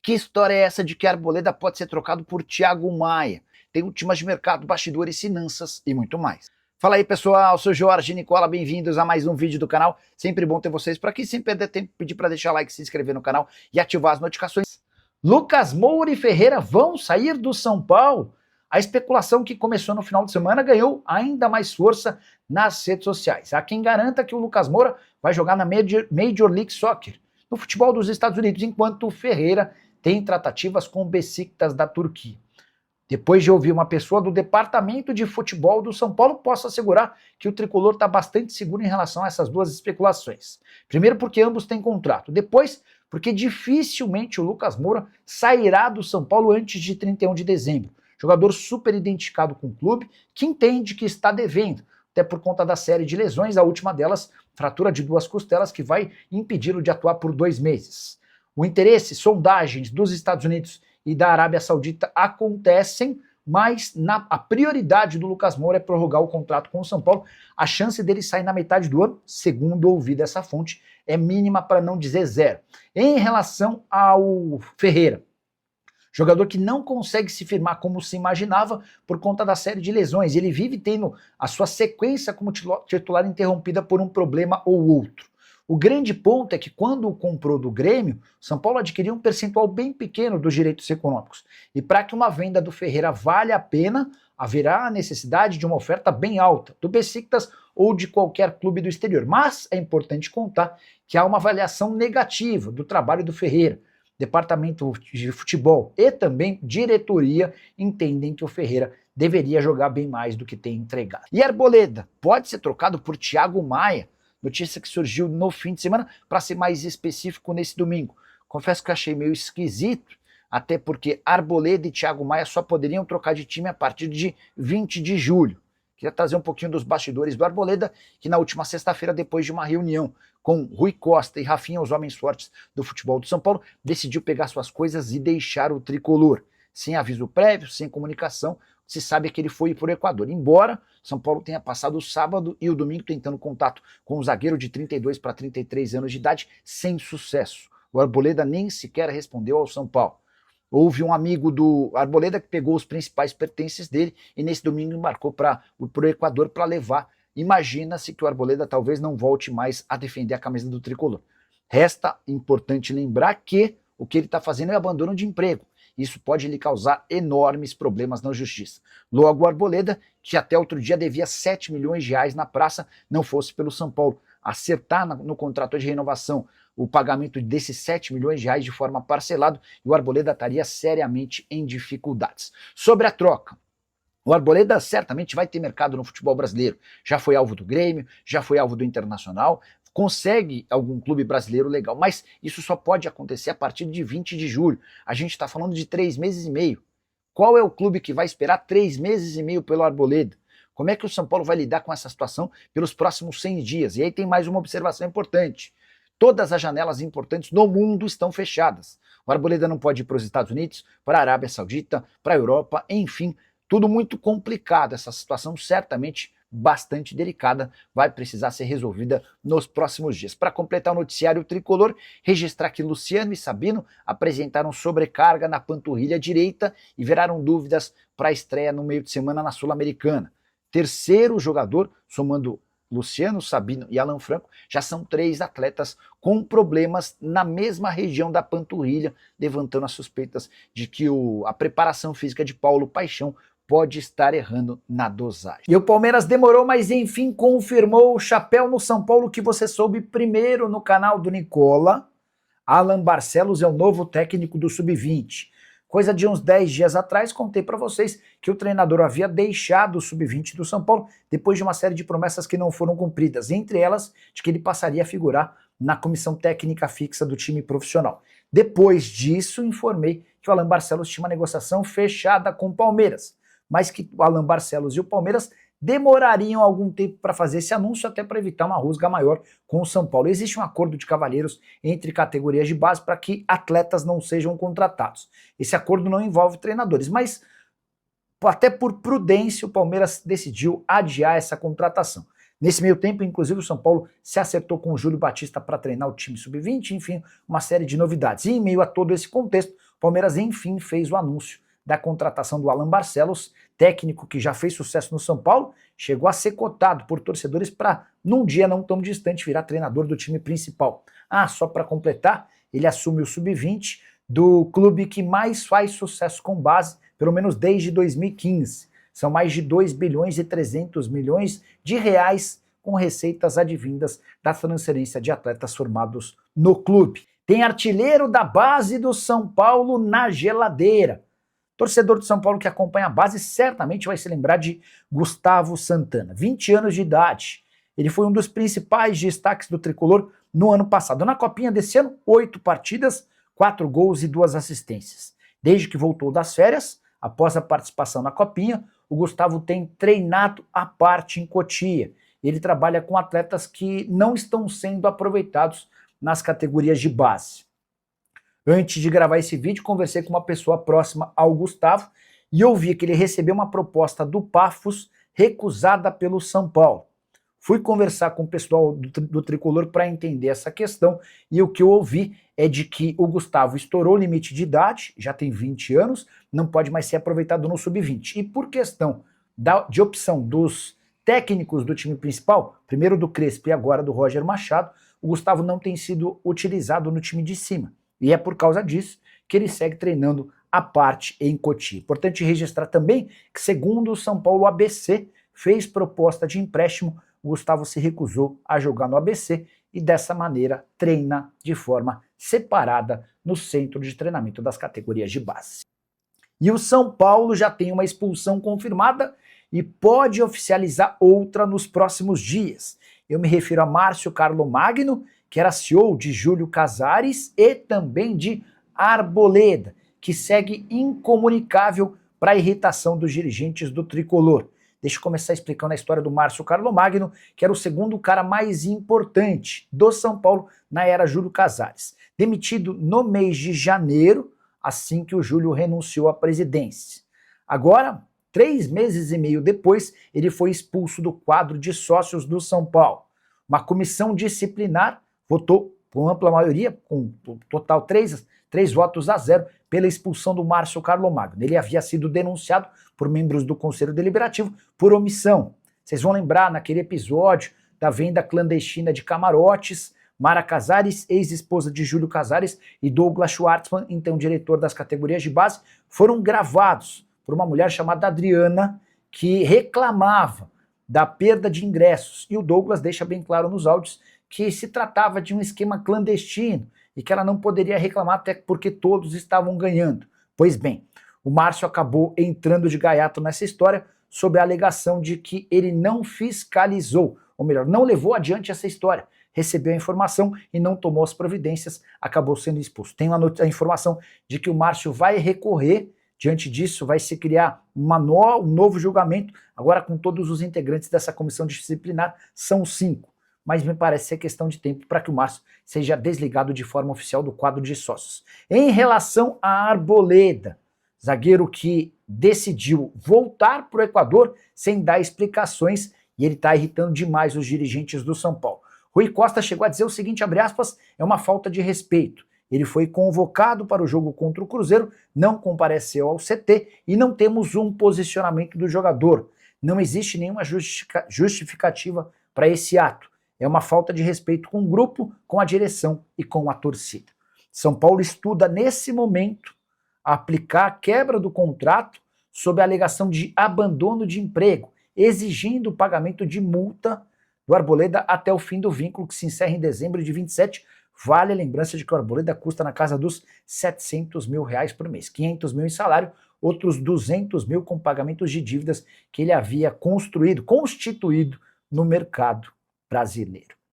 Que história é essa de que Arboleda pode ser trocado por Thiago Maia? Tem últimas de mercado, bastidores, finanças e muito mais. Fala aí pessoal, sou Jorge Nicola, bem-vindos a mais um vídeo do canal. Sempre bom ter vocês por aqui, sem perder tempo, pedir para deixar like, se inscrever no canal e ativar as notificações. Lucas Moura e Ferreira vão sair do São Paulo? A especulação que começou no final de semana ganhou ainda mais força nas redes sociais. Há quem garanta que o Lucas Moura vai jogar na Major League Soccer, no futebol dos Estados Unidos, enquanto o Ferreira tem tratativas com o Beşiktaş da Turquia. Depois de ouvir uma pessoa do departamento de futebol do São Paulo, posso assegurar que o tricolor está bastante seguro em relação a essas duas especulações. Primeiro porque ambos têm contrato, depois porque dificilmente o Lucas Moura sairá do São Paulo antes de 31 de dezembro. Jogador super identificado com o clube, que entende que está devendo, até por conta da série de lesões, a última delas, fratura de 2 costelas, que vai impedi-lo de atuar por 2 meses. O interesse, sondagens dos Estados Unidos e da Arábia Saudita acontecem, mas a prioridade do Lucas Moura é prorrogar o contrato com o São Paulo. A chance dele sair na metade do ano, segundo ouvi dessa fonte, é mínima, para não dizer zero. Em relação ao Ferreira, jogador que não consegue se firmar como se imaginava por conta da série de lesões. Ele vive tendo a sua sequência como titular interrompida por um problema ou outro. O grande ponto é que quando o comprou do Grêmio, São Paulo adquiriu um percentual bem pequeno dos direitos econômicos. E para que uma venda do Ferreira valha a pena, haverá a necessidade de uma oferta bem alta, do Beşiktaş ou de qualquer clube do exterior. Mas é importante contar que há uma avaliação negativa do trabalho do Ferreira. Departamento de futebol e também diretoria entendem que o Ferreira deveria jogar bem mais do que tem entregado. E Arboleda pode ser trocado por Thiago Maia? Notícia que surgiu no fim de semana, para ser mais específico, nesse domingo. Confesso que achei meio esquisito, até porque Arboleda e Thiago Maia só poderiam trocar de time a partir de 20 de julho. Queria trazer um pouquinho dos bastidores do Arboleda, que na última sexta-feira, depois de uma reunião com Rui Costa e Rafinha, os homens fortes do futebol do São Paulo, decidiu pegar suas coisas e deixar o tricolor. Sem aviso prévio, sem comunicação, se sabe que ele foi para o Equador. Embora São Paulo tenha passado o sábado e o domingo tentando contato com o zagueiro de 32 para 33 anos de idade, sem sucesso. O Arboleda nem sequer respondeu ao São Paulo. Houve um amigo do Arboleda que pegou os principais pertences dele e nesse domingo embarcou para o Equador para levar. Imagina-se que o Arboleda talvez não volte mais a defender a camisa do tricolor. Resta importante lembrar que o que ele está fazendo é abandono de emprego. Isso pode lhe causar enormes problemas na justiça. Logo, o Arboleda, que até outro dia devia 7 milhões de reais na praça, não fosse pelo São Paulo acertar no contrato de renovação o pagamento desses 7 milhões de reais de forma parcelada, e o Arboleda estaria seriamente em dificuldades. Sobre a troca, o Arboleda certamente vai ter mercado no futebol brasileiro. Já foi alvo do Grêmio, já foi alvo do Internacional, consegue algum clube brasileiro legal, mas isso só pode acontecer a partir de 20 de julho. A gente está falando de 3 meses e meio. Qual é o clube que vai esperar 3 meses e meio pelo Arboleda? Como é que o São Paulo vai lidar com essa situação pelos próximos 100 dias? E aí tem mais uma observação importante. Todas as janelas importantes no mundo estão fechadas. O Arboleda não pode ir para os Estados Unidos, para a Arábia Saudita, para a Europa, enfim, tudo muito complicado. Essa situação certamente bastante delicada vai precisar ser resolvida nos próximos dias. Para completar o noticiário tricolor, registrar que Luciano e Sabino apresentaram sobrecarga na panturrilha direita e viraram dúvidas para a estreia no meio de semana na Sul-Americana. Terceiro jogador, somando Luciano, Sabino e Alan Franco, já são 3 atletas com problemas na mesma região da panturrilha, levantando as suspeitas de que a preparação física de Paulo Paixão pode estar errando na dosagem. E o Palmeiras demorou, mas enfim confirmou o chapéu no São Paulo que você soube primeiro no canal do Nicola. Alan Barcelos é o novo técnico do Sub-20. Coisa de uns 10 dias atrás, contei para vocês que o treinador havia deixado o Sub-20 do São Paulo depois de uma série de promessas que não foram cumpridas, entre elas de que ele passaria a figurar na comissão técnica fixa do time profissional. Depois disso, informei que o Alan Barcelos tinha uma negociação fechada com o Palmeiras, mas que o Alan Barcelos e o Palmeiras demorariam algum tempo para fazer esse anúncio, até para evitar uma rusga maior com o São Paulo. Existe um acordo de cavalheiros entre categorias de base para que atletas não sejam contratados. Esse acordo não envolve treinadores, mas até por prudência o Palmeiras decidiu adiar essa contratação. Nesse meio tempo, inclusive, o São Paulo se acertou com o Júlio Batista para treinar o time sub-20, enfim, uma série de novidades. E em meio a todo esse contexto, o Palmeiras enfim fez o anúncio da contratação do Alan Barcelos, técnico que já fez sucesso no São Paulo, chegou a ser cotado por torcedores para, num dia não tão distante, virar treinador do time principal. Só para completar, ele assume o sub-20 do clube que mais faz sucesso com base, pelo menos desde 2015. São mais de 2 bilhões e 300 milhões de reais com receitas advindas da transferência de atletas formados no clube. Tem artilheiro da base do São Paulo na geladeira. Torcedor do São Paulo que acompanha a base certamente vai se lembrar de Gustavo Santana, 20 anos de idade. Ele foi um dos principais destaques do tricolor no ano passado. Na copinha desse ano, 8 partidas, 4 gols e 2 assistências. Desde que voltou das férias, após a participação na copinha, o Gustavo tem treinado à parte em Cotia. Ele trabalha com atletas que não estão sendo aproveitados nas categorias de base. Antes de gravar esse vídeo, conversei com uma pessoa próxima ao Gustavo e ouvi que ele recebeu uma proposta do Pafos recusada pelo São Paulo. Fui conversar com o pessoal do tricolor para entender essa questão e o que eu ouvi é de que o Gustavo estourou o limite de idade, já tem 20 anos, não pode mais ser aproveitado no sub-20. E por questão de opção dos técnicos do time principal, primeiro do Crespo e agora do Roger Machado, o Gustavo não tem sido utilizado no time de cima. E é por causa disso que ele segue treinando à parte em Cotia. Importante registrar também que, segundo o São Paulo, o ABC fez proposta de empréstimo, o Gustavo se recusou a jogar no ABC e dessa maneira treina de forma separada no centro de treinamento das categorias de base. E o São Paulo já tem uma expulsão confirmada e pode oficializar outra nos próximos dias. Eu me refiro a Márcio Carlomagno, que era CEO de Júlio Casares e também de Arboleda, que segue incomunicável para a irritação dos dirigentes do tricolor. Deixa eu começar explicando a história do Márcio Carlomagno, que era o segundo cara mais importante do São Paulo na era Júlio Casares. Demitido no mês de janeiro, assim que o Júlio renunciou à presidência. Agora, 3 meses e meio depois, ele foi expulso do quadro de sócios do São Paulo. Uma comissão disciplinar votou com ampla maioria, com total 3 votos a 0, pela expulsão do Márcio Carlomagno. Ele havia sido denunciado por membros do Conselho Deliberativo por omissão. Vocês vão lembrar naquele episódio da venda clandestina de camarotes, Mara Casares, ex-esposa de Júlio Casares, e Douglas Schwartzman, então diretor das categorias de base, foram gravados por uma mulher chamada Adriana, que reclamava da perda de ingressos. E o Douglas deixa bem claro nos áudios que se tratava de um esquema clandestino e que ela não poderia reclamar até porque todos estavam ganhando. Pois bem, o Márcio acabou entrando de gaiato nessa história sob a alegação de que ele não fiscalizou, ou melhor, não levou adiante essa história, recebeu a informação e não tomou as providências, acabou sendo expulso. Tem a informação de que o Márcio vai recorrer. Diante disso, vai se criar um novo julgamento, agora com todos os integrantes dessa comissão disciplinar, são 5. Mas me parece ser questão de tempo para que o Márcio seja desligado de forma oficial do quadro de sócios. Em relação a Arboleda, zagueiro que decidiu voltar para o Equador sem dar explicações, e ele está irritando demais os dirigentes do São Paulo. Rui Costa chegou a dizer o seguinte, abre aspas, é uma falta de respeito. Ele foi convocado para o jogo contra o Cruzeiro, não compareceu ao CT e não temos um posicionamento do jogador. Não existe nenhuma justificativa para esse ato. É uma falta de respeito com o grupo, com a direção e com a torcida. São Paulo estuda nesse momento aplicar a quebra do contrato sob a alegação de abandono de emprego, exigindo o pagamento de multa do Arboleda até o fim do vínculo, que se encerra em dezembro de 27. Vale a lembrança de que o Arboleda custa na casa dos R$700 mil por mês, 500 mil em salário, outros 200 mil com pagamentos de dívidas que ele havia constituído no mercado brasileiro.